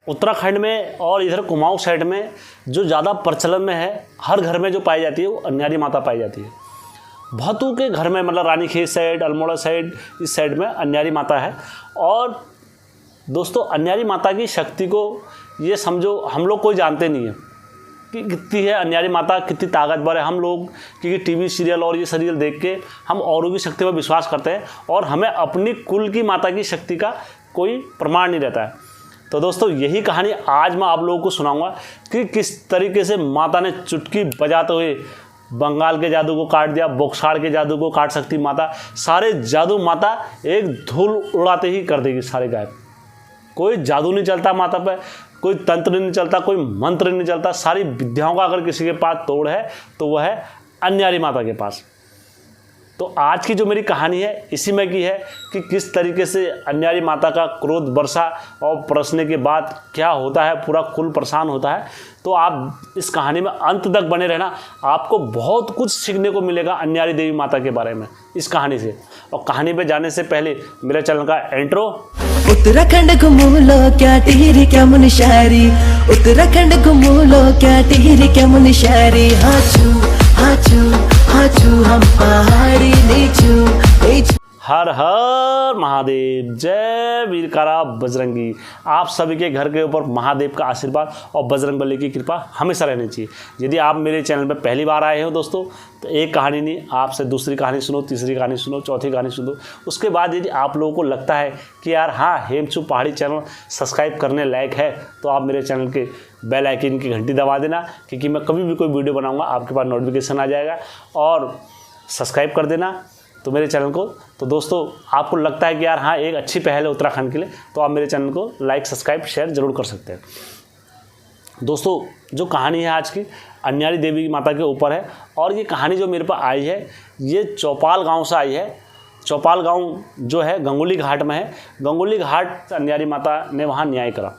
उत्तराखंड में और इधर कुमाऊं साइड में जो ज़्यादा प्रचलन में है, हर घर में जो पाई जाती है वो अन्यारी माता पाई जाती है। बहुतों के घर में, मतलब रानीखेत साइड, अल्मोड़ा साइड, इस साइड में अन्यारी माता है। और दोस्तों अन्यारी माता की शक्ति को ये समझो हम लोग कोई जानते नहीं है कि कितनी है अन्यारी माता, कितनी ताकतवर है। हम लोग क्योंकि टीवी सीरियल और ये सीरियल देख के हम औरों की शक्ति पर विश्वास करते हैं और हमें अपनी कुल की माता की शक्ति का कोई प्रमाण नहीं रहता है। तो दोस्तों यही कहानी आज मैं आप लोगों को सुनाऊंगा कि किस तरीके से माता ने चुटकी बजाते हुए बंगाल के जादू को काट दिया, बोक्सार के जादू को काट सकती माता, सारे जादू माता एक धूल उड़ाते ही कर देगी, सारे गायब। कोई जादू नहीं चलता माता पे, कोई तंत्र नहीं चलता, कोई मंत्र नहीं चलता। सारी विद्याओं का अगर किसी के पास तोड़ है तो वह है अन्यारी माता के पास। तो आज की जो मेरी कहानी है इसी में की है कि किस तरीके से अन्यारी माता का क्रोध बरसा और बरसने के बाद क्या होता है, पूरा कुल परेशान होता है। तो आप इस कहानी में अंत तक बने रहना, आपको बहुत कुछ सीखने को मिलेगा अन्यारी देवी माता के बारे में इस कहानी से। और कहानी पे जाने से पहले मेरे चैनल का इंट्रो। उत्तराखंड घुमूलो क्या टिहरी क्या मुनशारी, उत्तराखंड घुमूलो क्या टिहरी क्या मुनशारी। हाचू हाचू हाचू हम पहाड़ी नीचू। हर हर महादेव, जय वीरकारा बजरंगी। आप सभी के घर के ऊपर महादेव का आशीर्वाद और बजरंगबली की कृपा हमेशा रहनी चाहिए। यदि आप मेरे चैनल पर पहली बार आए हो दोस्तों, तो एक कहानी नहीं, आपसे दूसरी कहानी सुनो, तीसरी कहानी सुनो, चौथी कहानी सुनो। उसके बाद यदि आप लोगों को लगता है कि यार हाँ हेमचू पहाड़ी चैनल सब्सक्राइब करने लायक है, तो आप मेरे चैनल के बेल आइकन की घंटी दबा देना, क्योंकि मैं कभी भी कोई वीडियो बनाऊँगा आपके पास नोटिफिकेशन आ जाएगा। और सब्सक्राइब कर देना तो मेरे चैनल को। तो दोस्तों आपको लगता है कि यार हाँ एक अच्छी पहल है उत्तराखंड के लिए, तो आप मेरे चैनल को लाइक, सब्सक्राइब, शेयर जरूर कर सकते हैं। दोस्तों जो कहानी है आज की अन्यारी देवी माता के ऊपर है। और ये कहानी जो मेरे पास आई है ये चौपाल गांव से आई है। चौपाल गांव जो है गंगोली घाट में है। गंगोली घाट से अन्यारी माता ने वहाँ न्याय करा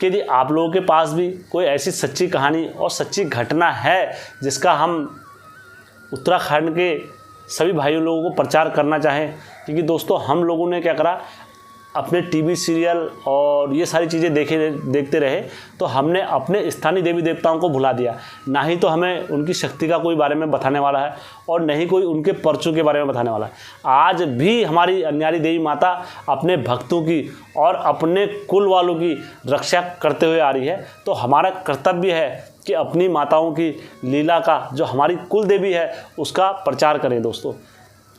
कि यदि आप लोगों के पास भी कोई ऐसी सच्ची कहानी और सच्ची घटना है जिसका हम उत्तराखंड के सभी भाइयों लोगों को प्रचार करना चाहें, क्योंकि दोस्तों हम लोगों ने क्या करा, अपने टीवी सीरियल और ये सारी चीज़ें देखते रहे, तो हमने अपने स्थानीय देवी देवताओं को भुला दिया। ना ही तो हमें उनकी शक्ति का कोई बारे में बताने वाला है और नहीं कोई उनके पर्चों के बारे में बताने वाला है। आज भी हमारी अन्यारी देवी माता अपने भक्तों की और अपने कुल वालों की रक्षा करते हुए आ रही है। तो हमारा कर्तव्य है कि अपनी माताओं की लीला का, जो हमारी कुल देवी है, उसका प्रचार करें दोस्तों।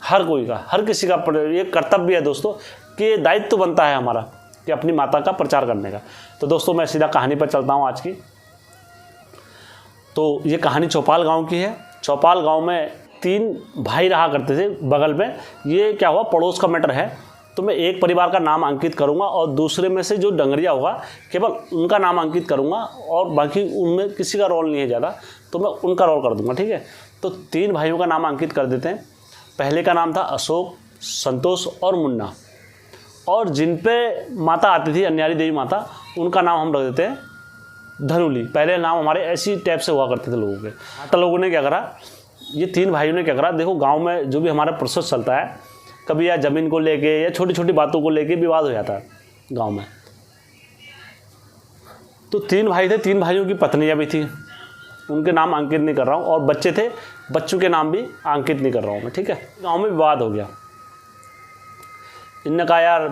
हर कोई का, हर किसी का ये कर्तव्य है दोस्तों कि ये दायित्व बनता है हमारा कि अपनी माता का प्रचार करने का। तो दोस्तों मैं सीधा कहानी पर चलता हूँ आज की। तो ये कहानी चौपाल गांव की है। चौपाल गांव में 3 भाई रहा करते थे बगल में। ये क्या हुआ, पड़ोस का मैटर है, तो मैं एक परिवार का नाम अंकित करूंगा और दूसरे में से जो डंगरिया होगा केवल उनका नाम अंकित करूंगा और बाकी उनमें किसी का रोल नहीं है ज़्यादा, तो मैं उनका रोल कर दूंगा, ठीक है। तो 3 भाइयों का नाम अंकित कर देते हैं। पहले का नाम था अशोक, संतोष और मुन्ना। और जिन पे माता आती थी अन्यारी देवी माता, उनका नाम हम रख देते हैं धनुली। पहले नाम हमारे ऐसी टाइप से हुआ करते थे लोगों के। तो लोगों ने क्या करा, ये 3 भाइयों ने क्या करा, देखो गाँव में जो भी हमारा प्रोसेस चलता है, कभी या ज़मीन को लेके या छोटी छोटी बातों को लेके विवाद हो जाता है गांव में। तो 3 भाई थे, 3 भाइयों की पत्नियां भी थी, उनके नाम अंकित नहीं कर रहा हूँ, और बच्चे थे, बच्चों के नाम भी अंकित नहीं कर रहा हूँ मैं, ठीक है। गांव में विवाद हो गया। इनने कहा यार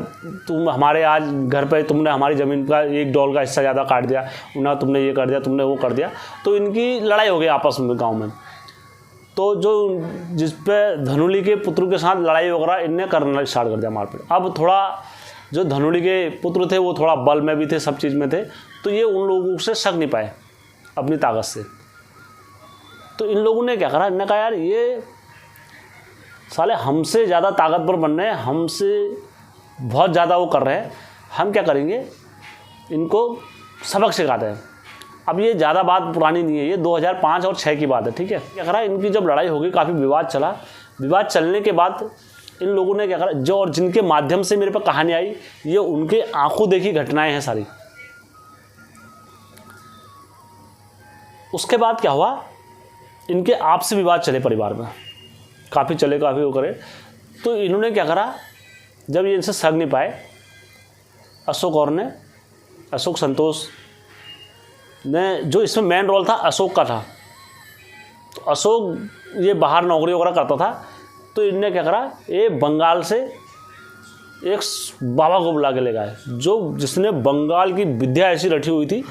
तुम हमारे आज घर पे तुमने हमारी ज़मीन का 1 डॉल का हिस्सा ज़्यादा काट दिया, उन्हें तुमने ये कर दिया, तुमने वो कर दिया। तो इनकी लड़ाई हो गई आपस में गाँव में। तो जो जिस पे धनुली के पुत्र के साथ लड़ाई वगैरह इनने करना स्टार्ट कर दिया, मारपीट। अब थोड़ा जो धनुली के पुत्र थे वो थोड़ा बल में भी थे, सब चीज़ में थे, तो ये उन लोगों से सक नहीं पाए अपनी ताकत से। तो इन लोगों ने क्या करा, इन्होंने कहा यार ये साले हमसे ज़्यादा ताकतवर बन रहे हैं, हमसे बहुत ज़्यादा वो कर रहे हैं, हम क्या करेंगे, इनको सबक सिखाते हैं। अब ये ज़्यादा बात पुरानी नहीं है, ये 2005 और 6 की बात है, ठीक है। क्या करा, इनकी जब लड़ाई हो गई, काफ़ी विवाद चला। विवाद चलने के बाद इन लोगों ने क्या करा, जो और जिनके माध्यम से मेरे पर कहानी आई, ये उनके आंखों देखी घटनाएं हैं सारी। उसके बाद क्या हुआ, इनके आपसी विवाद चले परिवार में, काफ़ी चले, काफ़ी वो करे। तो इन्होंने क्या करा, जब ये इनसे सग नहीं पाए, अशोक और ने अशोक संतोष ने, जो इसमें मेन रोल था अशोक का था, तो अशोक ये बाहर नौकरी वगैरह करता था, तो इनने क्या करा, ये बंगाल से एक बाबा को बुला के ले गए, जिसने बंगाल की विद्या ऐसी रटी हुई थी,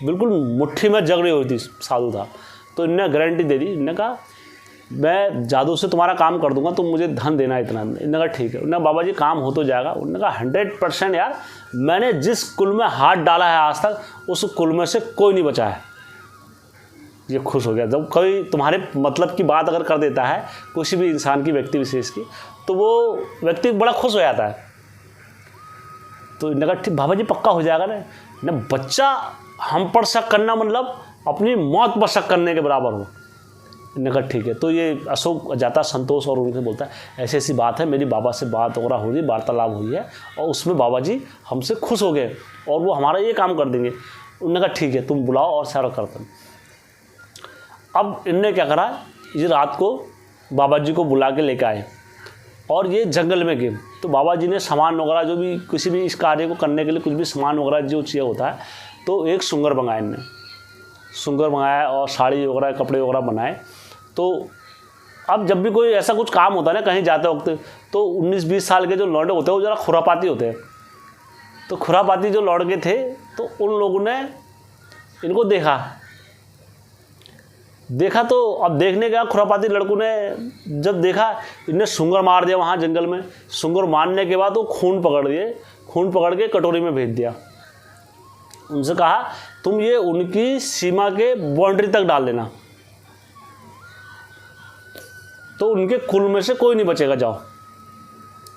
बिल्कुल मुट्ठी में जग रही हुई थी, साधु था। तो इनने गारंटी दे दी, इनने कहा मैं जादू से तुम्हारा काम कर दूंगा, तुम मुझे धन देना इतना। इन्होंने कहा ठीक है। उन्होंने बाबा जी काम हो तो जाएगा। उन्होंने कहा 100% यार, मैंने जिस कुल में हाथ डाला है आज तक, उस कुल में से कोई नहीं बचा है। ये खुश हो गया। जब कोई तुम्हारे मतलब की बात अगर कर देता है किसी भी इंसान की, व्यक्ति विशेष की, तो वो व्यक्ति बड़ा खुश हो जाता है। तो इन्होंने कहा ठीक बाबा जी पक्का हो जाएगा ना। बच्चा हम पर शक करना मतलब अपनी मौत पर शक करने के बराबर हो। इन्होंने कहा ठीक है। तो ये अशोक जाता संतोष और उनसे बोलता है ऐसी ऐसी बात है, मेरी बाबा से बात वगैरह हुई, वार्तालाप हुई है, और उसमें बाबा जी हमसे खुश हो गए और वो हमारा ये काम कर देंगे। उन्होंने कहा ठीक है, तुम बुलाओ और सारा करते हैं। अब इनने क्या करा, ये रात को बाबा जी को बुला के लेकर आए और ये जंगल में गए। तो बाबा जी ने सामान वगैरह, जो भी किसी भी इस कार्य को करने के लिए कुछ भी सामान वगैरह जो चाहिए होता है, तो एक सुंगर मंगाया इनने, सुंगर मंगाया और साड़ी वगैरह कपड़े वगैरह बनाए। तो अब जब भी कोई ऐसा कुछ काम होता है ना कहीं जाते वक्त, तो 19-20 साल के जो लौंडे होते हैं वो ज़रा खुरापाती होते हैं। तो खुरापाती जो लौंडे थे, तो उन लोगों ने इनको देखा तो अब देखने गया खुरापाती लड़कों ने, जब देखा इन्हें सुंगर मार दिया वहाँ जंगल में। सुंगर मारने के बाद वो खून पकड़ के कटोरी में भेज दिया। उनसे कहा तुम ये उनकी सीमा के बाउंड्री तक डाल देना, तो उनके कुल में से कोई नहीं बचेगा, जाओ।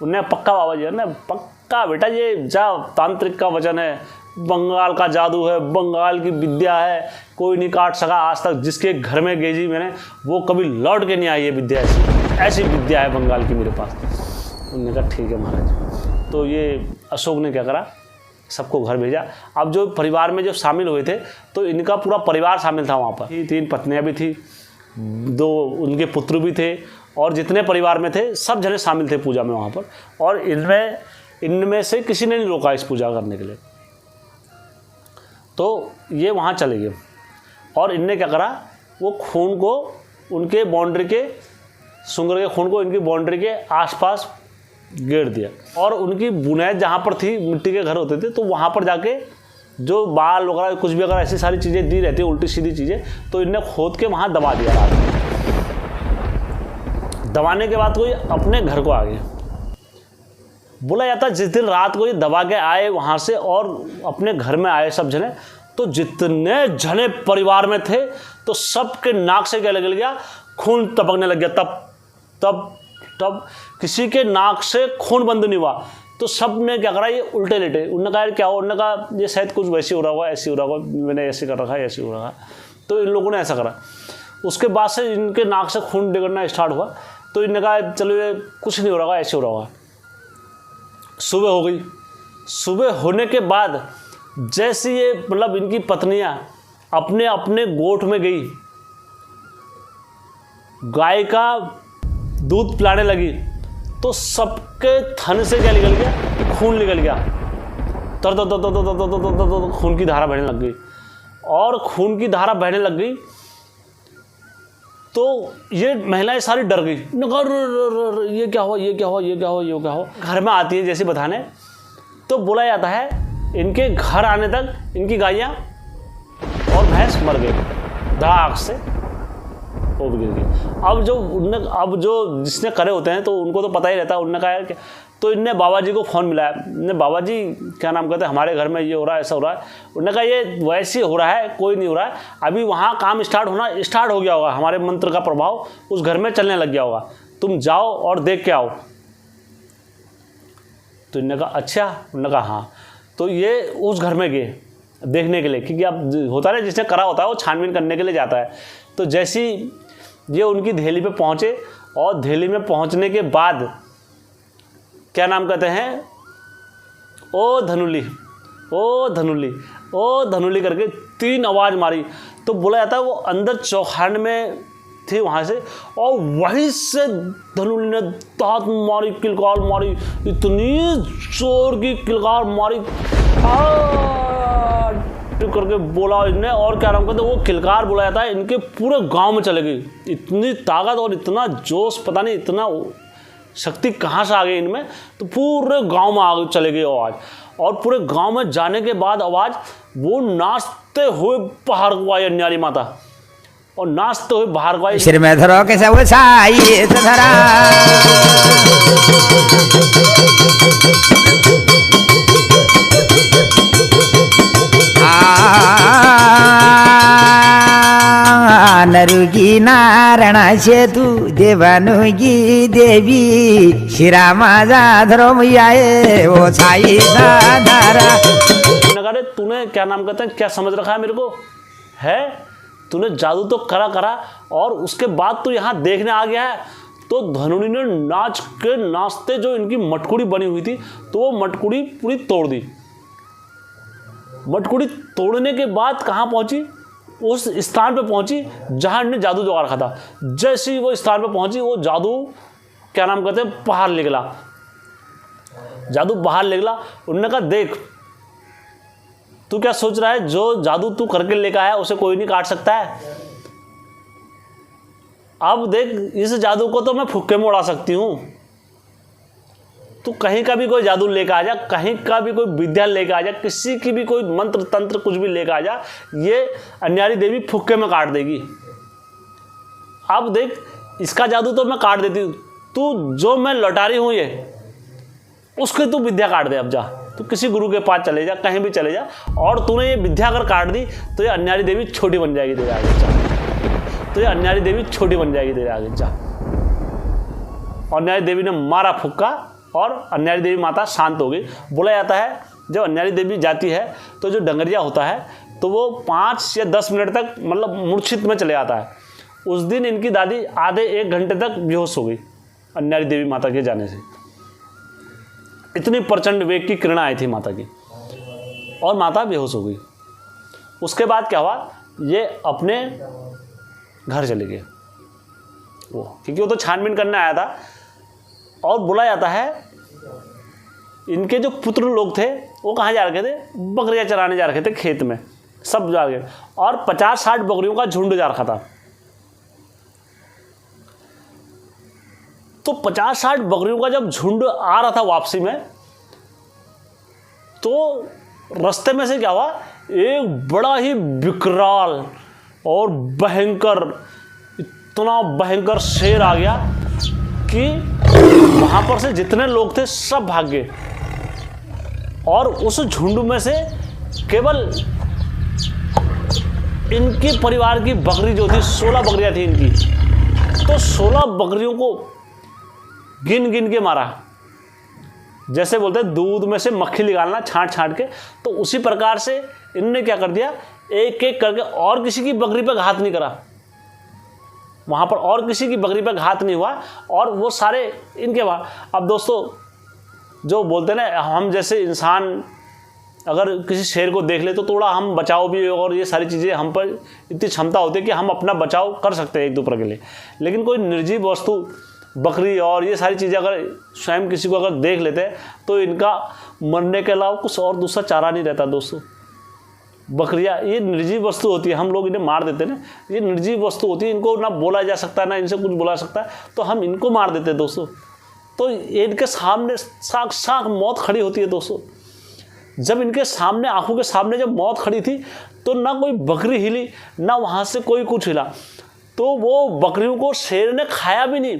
उन्हें पक्का बाबा जी ने पक्का बेटा, ये जा तांत्रिक का वचन है, बंगाल का जादू है, बंगाल की विद्या है, कोई नहीं काट सका आज तक। जिसके घर में गेजी मैंने, वो कभी लौट के नहीं आई ये विद्या, ऐसी विद्या है बंगाल की मेरे पास। उन्होंने कहा ठीक है महाराज। तो ये अशोक ने क्या करा, सबको घर भेजा। अब जो परिवार में जो शामिल हुए थे, तो इनका पूरा परिवार शामिल था वहाँ पर। 3 पत्नियाँ भी थी, 2 उनके पुत्र भी थे, और जितने परिवार में थे सब जने शामिल थे पूजा में वहाँ पर। और इनमें से किसी ने नहीं रोका इस पूजा करने के लिए। तो ये वहाँ चले गए और इनने क्या करा, वो खून को उनके बाउंड्री के, सुंगर के खून को इनकी बाउंड्री के आसपास गेर दिया। और उनकी बुनियाद जहाँ पर थी, मिट्टी के घर होते थे, तो वहाँ पर जाके जो बाल वगैरह कुछ भी अगर ऐसी सारी चीज़ें दी रहती है, उल्टी सीधी चीज़ें, तो इनने खोद के वहाँ दबा दिया। रात में दबाने के बाद कोई अपने घर को आ गया। बोला जाता जिस दिन रात को ये दबा के आए वहाँ से और अपने घर में आए सब जने, तो जितने जने परिवार में थे, तो सबके नाक से क्या लग गया, खून टपकने लग गया। तब किसी के नाक से खून बंद नहीं हुआ। तो सब ने क्या करा, ये उल्टे लेटे। उन्होंने कहा क्या हो, उन्होंने कहा ये शायद कुछ वैसे हो रहा होगा, ऐसे हो रहा होगा, मैंने ऐसे कर रखा है, ऐसे हो रहा है। तो इन लोगों ने ऐसा करा। उसके बाद से इनके नाक से खून निकलना स्टार्ट हुआ। तो इन्होंने कहा चलो ये कुछ नहीं हो रहा होगा, ऐसे हो रहा होगा। सुबह हो गई। सुबह होने के बाद जैसे ये मतलब इनकी पत्नियां अपने अपने गोठ में गई, गाय का दूध पिलाने लगी, तो सबके थन से क्या निकल गया, खून निकल गया। तर खून की धारा बहने लग गई। और खून की धारा बहने लग गई तो ये महिलाएं सारी डर गई। ये क्या हुआ, ये क्या हुआ, ये क्या हुआ, ये क्या हुआ। घर में आती है जैसे बताने, तो बोला जाता है इनके घर आने तक इनकी गायें और भैंस मर गई, धड़ाक से वो गिर गई। अब जो जिसने करे होते हैं तो उनको तो पता ही रहता है। उन्होंने कहा कि तो इनने बाबा जी को फ़ोन मिलाया। इनने बाबा जी क्या नाम कहते हैं, हमारे घर में ये हो रहा है, ऐसा हो रहा है। उन्होंने कहा ये वैसे हो रहा है, कोई नहीं हो रहा है, अभी वहाँ काम स्टार्ट हो गया होगा, हमारे मंत्र का प्रभाव उस घर में चलने लग गया होगा, तुम जाओ और देख के आओ। तो इन्होंने कहा अच्छा। उन्होंने कहा हाँ। तो ये उस घर में गए देखने के लिए, क्योंकि अब होता है जिसने करा होता है वो छानबीन करने के लिए जाता है। तो जैसी ये उनकी धेली पे पहुँचे, और धेली में पहुँचने के बाद क्या नाम कहते हैं, ओ धनुली, ओ धनुली, ओ धनुली करके 3 आवाज़ मारी। तो बोला जाता है वो अंदर चौखान में थे वहाँ से, और वहीं से धनुली ने दांत मारी, किलकार मारी, इतनी जोर की किलकार मारी करके बोला इसने। और क्या नाम कहते, वो किलकार बोला जाता है, इनके पूरे गांव में चले गई। इतनी ताकत और इतना जोश, पता नहीं इतना शक्ति कहाँ से आ गई इनमें, तो पूरे गांव में आगे चले गई आवाज़। और पूरे गांव में जाने के बाद आवाज़, वो नाचते हुए बाहर को आई अन्यारी माता, और नाचते हुए बाहर को आई। सिर में धरो के सब साई धरा, नरुगी नारायण सेतु देवानुगी देवी, शिरा माझा धरो मैया वो छाई धारा। नगारे, तूने क्या नाम कहते हैं, क्या समझ रखा है मेरे को है? तूने जादू तो करा और उसके बाद तू यहाँ देखने आ गया है। तो धनुनी ने नाच के नाचते जो इनकी मटकुड़ी बनी हुई थी, तो वो मटकुड़ी पूरी तोड़ दी। मटकुड़ी तोड़ने के बाद कहाँ पहुंची? उस स्थान पे पहुंची जहाँ इन्हें जादू जुगाड़ रखा था। जैसे ही वो स्थान पे पहुंची, वो जादू क्या नाम कहते हैं बाहर निकला। जादू बाहर निकला। उन्होंने कहा, देख तू क्या सोच रहा है, जो जादू तू करके लेकर आया उसे कोई नहीं काट सकता है। अब देख, इस जादू को तो मैं फुक्के में उड़ा सकती हूँ। तू कहीं का भी कोई जादू लेकर आ जा, कहीं का भी कोई विद्या लेकर आ जा, किसी की भी कोई मंत्र तंत्र कुछ भी लेकर आ जा, ये अन्यारी देवी फुक्के में काट देगी। अब देख, इसका जादू तो मैं काट देती हूँ, तू जो मैं लौटा रही हूँ ये, उसकी तू विद्या काट दे। अब जा, तू किसी गुरु के पास चले जा, कहीं भी चले जा, और तूने ये विद्या अगर काट दी तो ये अन्यारी देवी छोटी बन जाएगी तेरे आगे। जा, तो ये अन्यारी देवी छोटी बन जाएगी तेरे आगे। जा। और अन्यारी देवी ने मारा फुक्का, और अन्यारी देवी माता शांत हो गई। बोला जाता है जब अन्यारी देवी जाती है तो जो डंगरिया होता है तो वो 5 या 10 मिनट तक मतलब मूर्छित में चले जाता है। उस दिन इनकी दादी आधे 1 घंटे तक बेहोश हो गई अन्यारी देवी माता के जाने से। इतनी प्रचंड वेग की किरण आई थी माता की, और माता बेहोश हो गई। उसके बाद क्या हुआ, ये अपने घर चले गए वो, क्योंकि वो तो छानबीन करने आया था। और बोला जाता है इनके जो पुत्र लोग थे वो कहाँ जा रखे थे, बकरियां चराने जा रखे थे खेत में, सब जा रखे, और 50-60 बकरियों का झुंड जा रखा था। तो 50-60 बकरियों का जब झुंड आ रहा था वापसी में, तो रास्ते में से क्या हुआ, एक बड़ा ही विकराल और भयंकर, इतना भयंकर शेर आ गया कि वहां पर से जितने लोग थे सब भाग गए। और उस झुंड में से केवल इनके परिवार की बकरी जो थी, 16 बकरियां थी इनकी, तो 16 बकरियों को गिन गिन के मारा। जैसे बोलते हैं दूध में से मक्खी निकालना छांट छांट के, तो उसी प्रकार से इन्होंने क्या कर दिया, एक एक करके, और किसी की बकरी पर घात नहीं करा वहाँ पर, और किसी की बकरी पर घात नहीं हुआ, और वो सारे इनके वहाँ। अब दोस्तों, जो बोलते हैं ना, हम जैसे इंसान अगर किसी शेर को देख ले तो थोड़ा हम बचाव भी, और ये सारी चीज़ें हम पर इतनी क्षमता होती है कि हम अपना बचाव कर सकते हैं एक दूसरे के लिए। लेकिन कोई निर्जीव वस्तु, बकरी और ये सारी चीज़ें अगर स्वयं किसी को अगर देख लेते हैं तो इनका मरने के अलावा कुछ और दूसरा चारा नहीं रहता दोस्तों। बकरियाँ ये निर्जीव वस्तु होती है, हम लोग इन्हें मार देते हैं ना, ये निर्जीव वस्तु होती है, इनको ना बोला जा सकता है, ना इनसे कुछ बोला सकता है, तो हम इनको मार देते हैं दोस्तों। तो इनके सामने साक्षात मौत खड़ी होती है दोस्तों। जब इनके सामने, आंखों के सामने जब मौत खड़ी थी, तो ना कोई बकरी हिली, ना वहाँ से कोई कुछ हिला। तो वो बकरियों को शेर ने खाया भी नहीं,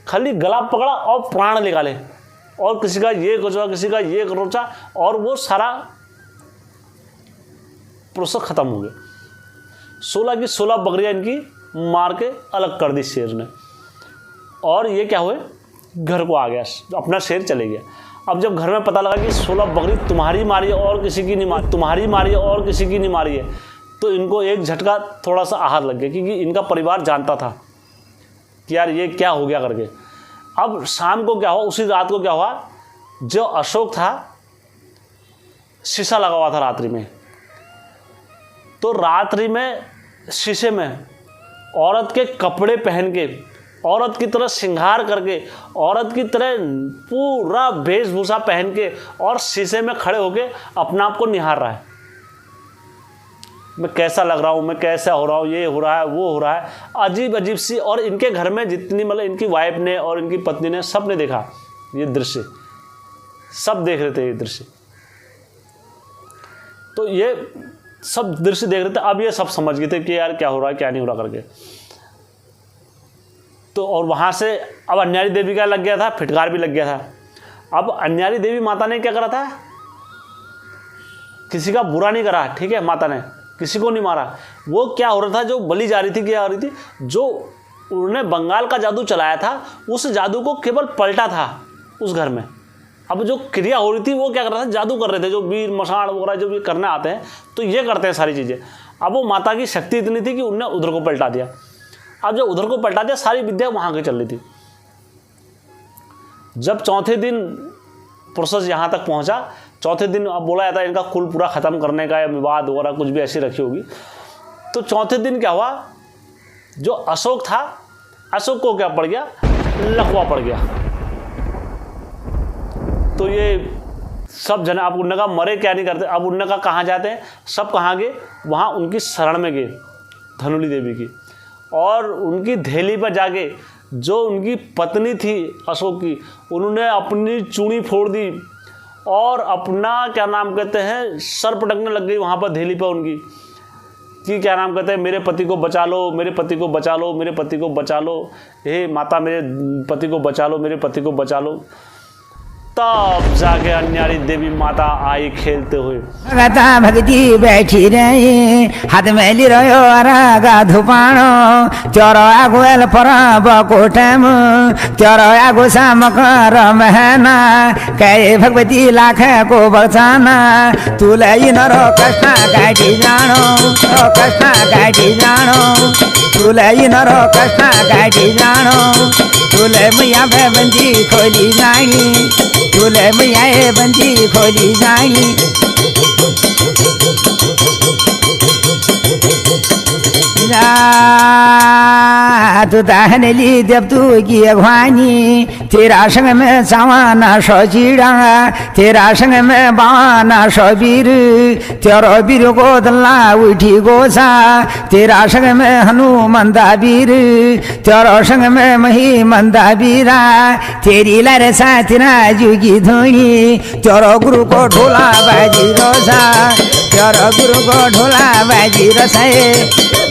खाली गला पकड़ा और प्राण निकाले, और किसी का ये कोचा, किसी का ये कोचा, और वो सारा प्रोसेस ख़त्म हो गया। 16 की 16 बकरियाँ इनकी मार के अलग कर दी शेर ने। और ये क्या हुए, घर को आ गया, अपना शेर चले गया। अब जब घर में पता लगा कि 16 बकरी तुम्हारी मारी है और किसी की नहीं मारी, तुम्हारी मारी है और किसी की नहीं मारी है, तो इनको एक झटका थोड़ा सा आहत लग गया, क्योंकि इनका परिवार जानता था कि यार ये क्या हो गया करके। अब शाम को क्या हुआ, उसी रात को क्या हुआ, जो अशोक था शीशा लगा हुआ था रात्रि में, तो रात्रि में शीशे में औरत के कपड़े पहन के, औरत की तरह श्रृंगार करके, औरत की तरह पूरा वेशभूषा पहन के और शीशे में खड़े होके अपना आप को निहार रहा है। मैं कैसा लग रहा हूँ, मैं कैसा हो रहा हूँ, ये हो रहा है, वो हो रहा है, अजीब अजीब सी। और इनके घर में जितनी मतलब इनकी वाइफ ने और इनकी पत्नी ने सब ने देखा ये दृश्य, सब देख रहे थे ये दृश्य। तो ये सब दृश्य देख रहे थे। अब ये सब समझ गए थे कि यार क्या हो रहा है, क्या नहीं हो रहा करके। तो और वहाँ से अब अन्यारी देवी का लग गया था, फिटकार भी लग गया था। अब अन्यारी देवी माता ने क्या करा था, किसी का बुरा नहीं करा, ठीक है, माता ने किसी को नहीं मारा। वो क्या हो रहा था, जो बलि जा रही थी, क्या हो रही थी, जो उन्होंने बंगाल का जादू चलाया था उस जादू को केवल पलटा था उस घर में। अब जो क्रिया हो रही थी वो क्या कर रहा था, जादू कर रहे थे, जो वीर मसाण वगैरह जो भी करने आते हैं तो ये करते हैं सारी चीज़ें। अब वो माता की शक्ति इतनी थी कि उनने उधर को पलटा दिया। अब जब उधर को पलटा दिया, सारी विद्या वहाँ की चल रही थी। जब चौथे दिन प्रोसेस यहाँ तक पहुँचा, चौथे दिन अब बोला जाता है इनका कुल पूरा ख़त्म करने का या विवाद वगैरह कुछ भी ऐसी रखी होगी। तो चौथे दिन क्या हुआ, जो अशोक था, अशोक को क्या पड़ गया, लकवा पड़ गया। तो ये सब जन, अब उनने कहा मरे क्या नहीं करते, अब उनने कहा कहाँ जाते हैं, सब कहाँ गए, वहाँ उनकी शरण में गए, धनुली देवी की। और उनकी धेली पर जाके जो उनकी पत्नी थी अशोक की, उन्होंने अपनी चूड़ी फोड़ दी और अपना क्या नाम कहते हैं सर पटकने लग गई वहाँ पर धेली पर उनकी, कि क्या नाम कहते हैं, मेरे पति को बचा लो, मेरे पति को बचा लो, मेरे पति को बचा लो, हे माता मेरे पति को बचा लो, मेरे पति को बचा लो। तब जाके अन्यारी देवी माता आई खेलते हुए। भगता भक्ति बैठी रही, हाथ में ली रहो रागा धुपाणो, चोरो आगो एल परब कोठम, चोरो आगो शाम कर महना, कहे भगवती लाख को बचाना, तुले नरो कृष्णा काटी जानो, कृष्णा काटी जानो, तुले नरो कृष्णा काटी जानो, तुले मैया बंदी खोली जानी, तुले मैया बंदी खोली जानी। तू दहन ली जब तू की अगवानी, तेरा संग में सावाना सोचीड़ा, तेरा संग में बाना सोबीर, तेरो बीर को दल्ला उठी गोसा, तेरा संग में हनुमंदा बीर, तेरो संग में मही मंदा बीरा, तेरी लर साथना जुगी धोनी, तेरो गुरु को ढोला बाजी रोसा, तेरो गुरु को ढोला बाजी रोसा।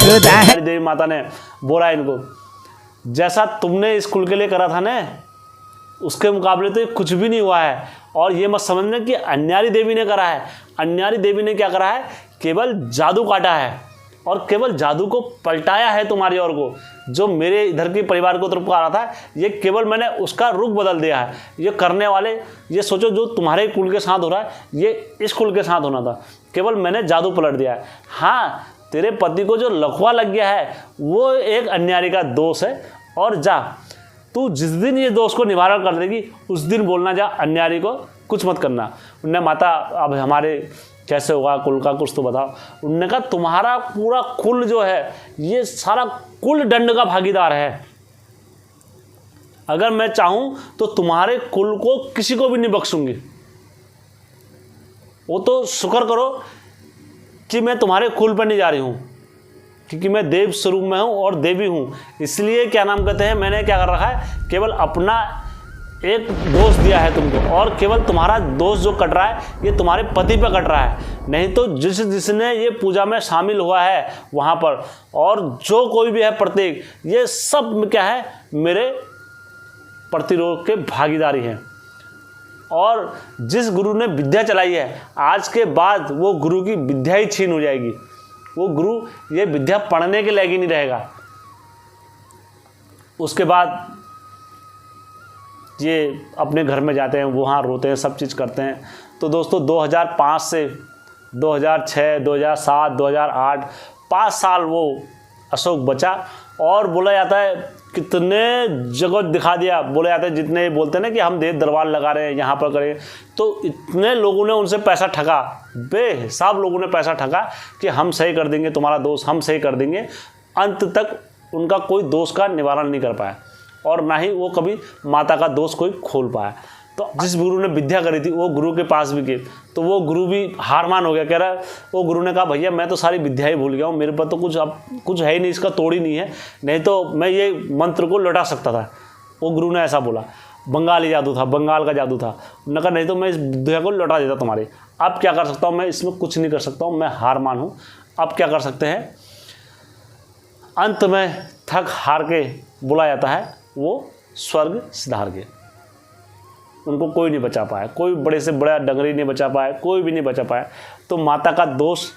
देवी माता ने बोला इनको, जैसा तुमने इस कुल के लिए करा था ना, उसके मुकाबले तो ये कुछ भी नहीं हुआ है। और ये मत समझना कि अन्यारी देवी ने करा है। अन्यारी देवी ने क्या करा है, केवल जादू काटा है और केवल जादू को पलटाया है तुम्हारी ओर को। जो मेरे इधर के परिवार को तरफ आ रहा था, ये केवल मैंने उसका रुख बदल दिया है। ये करने वाले, ये सोचो जो तुम्हारे कुल के साथ हो रहा है ये इस कुल के साथ होना था, केवल मैंने जादू पलट दिया है। हाँ, तेरे पति को जो लकवा लग गया है वो एक अन्यारी का दोष है। और जा, तू जिस दिन ये दोष को निवारण कर देगी उस दिन बोलना, जा अन्यारी को कुछ मत करना। उनने माता अब हमारे कैसे होगा कुल का, कुछ तो बताओ। उनने कहा तुम्हारा पूरा कुल जो है ये सारा कुल दंड का भागीदार है। अगर मैं चाहूं तो तुम्हारे कुल को किसी को भी नहीं बख्शूंगी। वो तो शुक्र करो कि मैं तुम्हारे कुल पर नहीं जा रही हूँ, क्योंकि मैं देव स्वरूप में हूँ और देवी हूँ। इसलिए क्या नाम कहते हैं, मैंने क्या कर रखा है, केवल अपना एक दोष दिया है तुमको, और केवल तुम्हारा दोष जो कट रहा है ये तुम्हारे पति पे कट रहा है। नहीं तो जिसने ये पूजा में शामिल हुआ है वहाँ पर, और जो कोई भी है प्रत्येक, ये सब क्या है, मेरे प्रतिरोध के भागीदारी हैं। और जिस गुरु ने विद्या चलाई है, आज के बाद वो गुरु की विद्या ही छीन हो जाएगी। वो गुरु ये विद्या पढ़ने के लायक ही नहीं रहेगा। उसके बाद ये अपने घर में जाते हैं, वहाँ रोते हैं, सब चीज़ करते हैं। तो दोस्तों 2005 से 2006, 2007, 2008 5 साल वो अशोक बचा। और बोला जाता है कितने जगह दिखा दिया, बोला जाता है जितने बोलते हैं ना कि हम देव दरबार लगा रहे हैं, यहाँ पर करें, तो इतने लोगों ने उनसे पैसा ठगा, बेहिसाब लोगों ने पैसा ठगा कि हम सही कर देंगे तुम्हारा दोष, हम सही कर देंगे। अंत तक उनका कोई दोष का निवारण नहीं कर पाया और ना ही वो कभी माता का दोष कोई खोल पाया। तो जिस गुरु ने विद्या करी थी वो गुरु के पास भी गए तो वो गुरु भी हार मान हो गया, कह रहा वो गुरु ने कहा भैया मैं तो सारी विद्या ही भूल गया हूँ, मेरे पास तो कुछ अब कुछ है ही नहीं, इसका तोड़ ही नहीं है, नहीं तो मैं ये मंत्र को लौटा सकता था। वो गुरु ने ऐसा बोला, बंगाली जादू था, बंगाल का जादू था। उन्होंने कहा नहीं तो मैं इस विद्या को लौटा देता तुम्हारे। अब क्या कर सकता हूँ मैं, इसमें कुछ नहीं कर सकता हूँ, मैं हार मान हूँ। अब क्या कर सकते हैं, अंत में थक हार के बुला जाता है वो स्वर्ग सिधार के। उनको कोई नहीं बचा पाया, कोई बड़े से बड़ा डंगरी नहीं बचा पाया, कोई भी नहीं बचा पाया। तो माता का दोष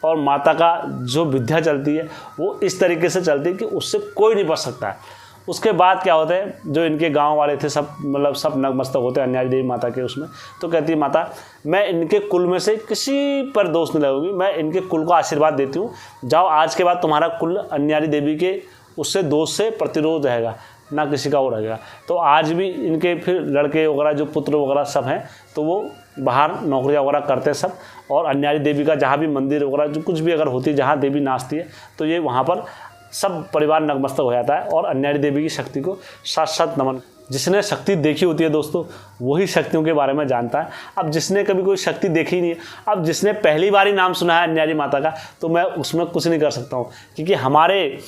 और माता का जो विद्या चलती है वो इस तरीके से चलती है कि उससे कोई नहीं बच सकता है। उसके बाद क्या होता है, जो इनके गांव वाले थे सब मतलब सब नतमस्तक होते हैं अन्यारी देवी माता के उसमें। तो कहती है माता मैं इनके कुल में से किसी पर दोष नहीं लगाऊंगी, मैं इनके कुल को आशीर्वाद देती हूँ, जाओ आज के बाद तुम्हारा कुल अन्यारी देवी के उससे दोष से प्रतिरोध रहेगा, ना किसी का वो रहेगा। तो आज भी इनके फिर लड़के वगैरह जो पुत्र वगैरह सब हैं तो वो बाहर नौकरियाँ वगैरह करते हैं सब, और अन्यारी देवी का जहाँ भी मंदिर वगैरह जो कुछ भी अगर होती है, जहाँ देवी नाचती है तो ये वहाँ पर सब परिवार नतमस्तक हो जाता है और अन्यारी देवी की शक्ति को साथ साथ नमन। जिसने शक्ति देखी होती है दोस्तों वही शक्तियों के बारे में जानता है। अब जिसने कभी कोई शक्ति देखी नहीं है, अब जिसने पहली बार ही नाम सुना है अन्यारी माता का, तो मैं उसमें कुछ नहीं कर सकता हूँ, क्योंकि हमारे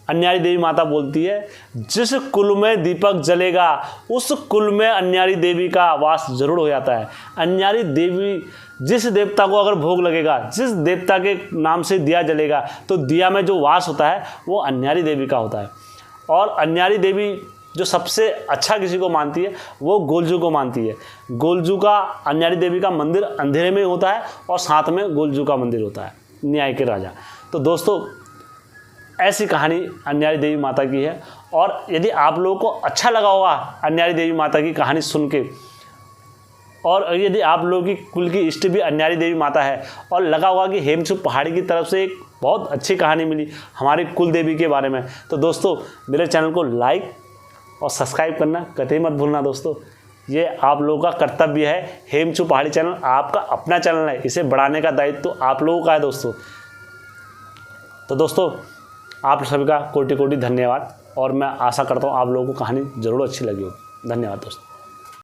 अन्यारी देवी माता बोलती है जिस कुल में दीपक जलेगा उस कुल में अन्यारी देवी का वास जरूर हो जाता है। अन्यारी देवी जिस देवता को अगर भोग लगेगा, जिस देवता के नाम से दिया जलेगा, तो दिया में जो वास होता है वो अन्यारी देवी का होता है। और अन्यारी देवी जो सबसे अच्छा किसी को मानती है वो गोलजू को मानती है। गोलजू का अन्यारी देवी का मंदिर अंधेरे में होता है और साथ में गोलजू का मंदिर होता है, न्याय के राजा। तो दोस्तों ऐसी कहानी अन्यारी देवी माता की है। और यदि आप लोगों को अच्छा लगा होगा अन्यारी देवी माता की कहानी सुन के, और यदि आप लोगों की कुल की इष्ट भी अन्यारी देवी माता है और लगा होगा कि हेमचू पहाड़ी की तरफ से एक बहुत अच्छी कहानी मिली हमारी कुल देवी के बारे में, तो दोस्तों मेरे चैनल को लाइक और सब्सक्राइब करना कतई मत भूलना। दोस्तों ये आप लोगों का कर्तव्य है। हेमचू पहाड़ी चैनल आपका अपना चैनल है, इसे बढ़ाने का दायित्व तो आप लोगों का है दोस्तों। तो दोस्तों आप सभी का कोटि कोटि धन्यवाद, और मैं आशा करता हूँ आप लोगों को कहानी ज़रूर अच्छी लगी होगी। धन्यवाद दोस्तों।